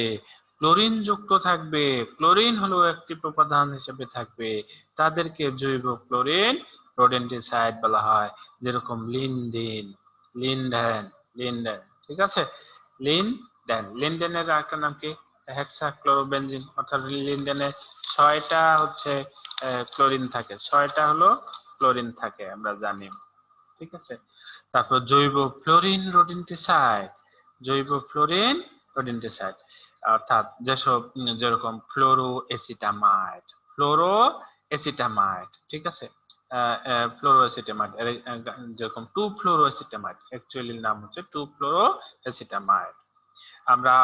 ক্লোরিন যুক্ত থাকবে, ক্লোরিন হলো একটি উপাদান হিসেবে থাকবে, তাদেরকে জৈব ক্লোরিন রোডেন্টিসাইড বলা হয়। যেরকম লিনডেন, ঠিক আছে, লিনডেনের আরেকটা নাম কি? হেক্সাক্লোরোবেনজিন। অর্থাৎ লিনডেনের 6টা ক্লোরিন থাকে, 6টা হলো ক্লোরিন থাকে আমরা জানি, ঠিক আছে। তারপর জৈব ফ্লোরিন রোডেন্টিসাইড, জৈব ফ্লোরিন রোডেন্টিসাইড অর্থাৎ যেসব যেরকম ফ্লোরোএসিটামাইড, ফ্লোরোএসিটামাইড, ঠিক আছে। ফ্লোরোএসিটামাইড যেরকম 2-ফ্লোরোএসিটামাইড, অ্যাকচুয়ালি নাম হচ্ছে 2-ফ্লোরোএসিটামাইড। আমরা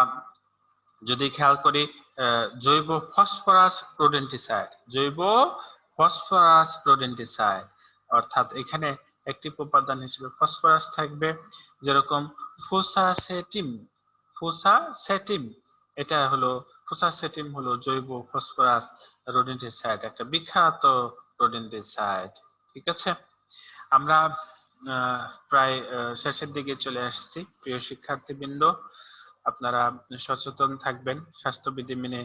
যদি খেয়াল করি জৈব ফসফরাস রোডেন্টিসাইড, জৈব ফসফরাস রোডেন্টিসাইড অর্থাৎ এখানে অ্যাক্টিভ উপাদান হিসেবে ফসফরাস থাকবে, যেরকম ফোসাসেটিম, ফোসাসেটিম এটা হলো, ফোসাসেটিম হলো জৈব ফসফরাস রোডেন্টিসাইড, একটা বিখ্যাত রোডেন্টিসাইড, ঠিক আছে। আমরা প্রায় শেষের দিকে চলে আসছি। প্রিয় শিক্ষার্থীবৃন্দ, আপনারা সচেতন থাকবেন, স্বাস্থ্যবিধি মেনে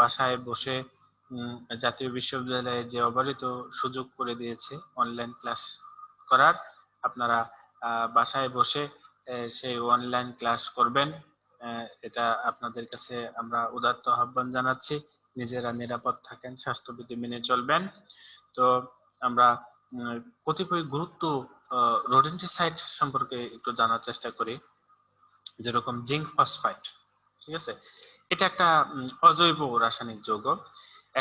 বাসায় বসে জাতীয় বিশ্ববিদ্যালয়ে যে অবারিত সুযোগ করে দিয়েছে অনলাইন ক্লাস করার, আপনারা বাসায় বসে সেই অনলাইন ক্লাস করবেন। এটা আপনাদের কাছে আমরা উদাত্ত আহ্বান জানাচ্ছি। নিজেরা নিরাপদ থাকেন, স্বাস্থ্যবিধি মেনে চলবেন। তো আমরা কতিপয় গুরুত্ব রোডেন্টিসাইড সম্পর্কে একটু জানার চেষ্টা করি। যেরকম জিঙ্ক ফসফাইড, ঠিক আছে, এটা একটা অজৈব রাসায়নিক যৌগ।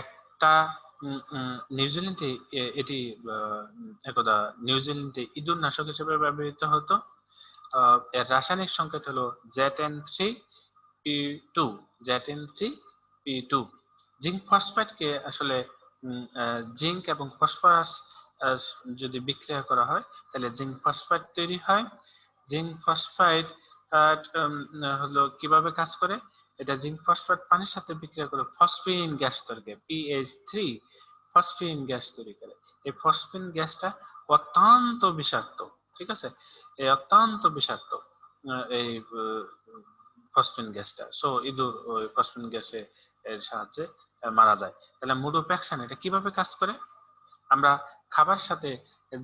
একটা নিউজিল্যান্ডে এটি একদা নিউজিল্যান্ডে ইঁদুর নাশক হিসেবে ব্যবহৃত হতো। এর রাসায়নিক সংকেত হলো ZN3P2, ZN3P2। জিঙ্ক ফসফেটকে আসলে জিঙ্ক এবং ফসফরাস যদি বিক্রিয়া করা হয় তাহলে জিঙ্ক ফসফেট তৈরি হয়। জিঙ্ক ফসফাইড হলো কিভাবে কাজ করে, এটা জিঙ্ক ফসফেট পানির সাথে বিক্রিয়া করে ফসফিন গ্যাস তৈরি করে, PH3 ফসফিন গ্যাস তৈরি করে। এই ফসফিন গ্যাসটা অত্যন্ত বিষাক্ত, ঠিক আছে, এই অত্যন্ত বিষাক্ত এই ফসফিন গ্যাসটা। সো ইঁদুর ওই ফসফিন গ্যাসে এর সাহায্যে মারা যায়। তাহলে মোড অফ অ্যাকশন এটা কিভাবে কাজ করে, আমরা খাবার সাথে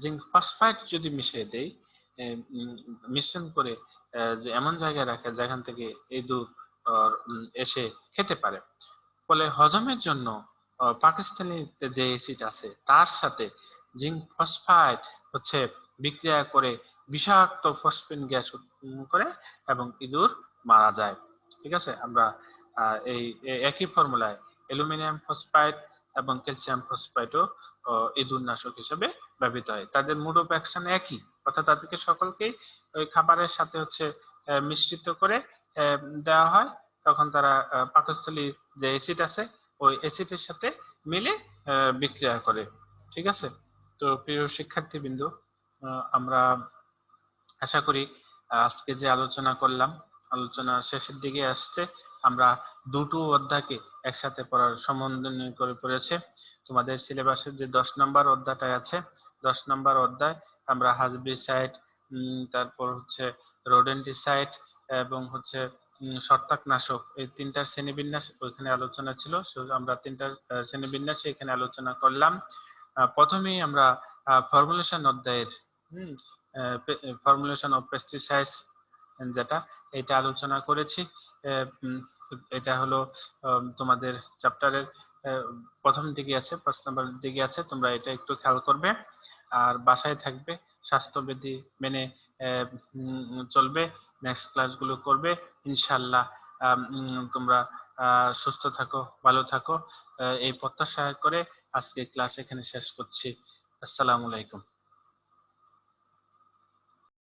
জিঙ্ক ফসফাইড যদি মিশিয়ে দেই, মিশ্রণ করে যে এমন জায়গায় রাখে যেখান থেকে ইঁদুর এসে খেতে পারে, ফলে হজমের জন্য পাকিস্তানি যে অ্যাসিড আছে তার সাথে জিঙ্ক ফসফাইড হচ্ছে বিক্রিয়া করে বিষাক্ত ফসফিন গ্যাস উৎপন্ন করে এবং ইঁদুর মারা যায়, ঠিক আছে। আমরা এই একই ফর্মুলায় অ্যালুমিনিয়াম ফসফাইড এবং ক্যালসিয়াম ফসফাইডও ইঁদুর নাশক হিসেবে ব্যবহৃত হয়। তাদের মোড অফ অ্যাকশন একই, অর্থাৎ তাদেরকে সকলকেই ওই খাবারের সাথে হচ্ছে মিশ্রিত করে দেওয়া হয়, তখন তারা পাকস্থলী যে অ্যাসিড আছে ওই অ্যাসিডের সাথে মিলে বিক্রিয়া করে, ঠিক আছে। তো প্রিয় শিক্ষার্থীবৃন্দ, আমরা আশা করি আজকে যে আলোচনা করলাম, আলোচনা শেষের দিকে আসছে, আমরা দুটো অধ্যায়কে একসাথে পড়ার সমন্বয় করে পড়েছে। তোমাদের সিলেবাসের যে 10 নম্বর অধ্যায়টা আছে, 10 নম্বর অধ্যায় আমরা হার্বিসাইড, তারপর হচ্ছে রোডেন্টিসাইড এবং হচ্ছে ছত্রাকনাশক, এই তিনটার শ্রেণীবিন্যাস ওইখানে আলোচনা ছিল। আমরা তিনটার শ্রেণীবিন্যাসে এখানে আলোচনা করলাম। প্রথমেই আমরা ফর্মুলেশন অধ্যায়ের ফর্মুলেশন অফ পেস্টিসাইডস যেটা, এটা আলোচনা করেছি। এটা হলো তোমাদের চ্যাপ্টারের প্রথম দিকে আছে, 5 নম্বর দিকে আছে, তোমরা এটা একটু খেয়াল করবে। আর বাসায় থাকবে, স্বাস্থ্যবিধি মেনে চলবে, নেক্সট ক্লাসগুলো করবে ইনশাআল্লাহ। তোমরা সুস্থ থাকো, ভালো থাকো, এই প্রত্যাশা করে আজকে ক্লাস এখানে শেষ করছি। আসসালামু আলাইকুম।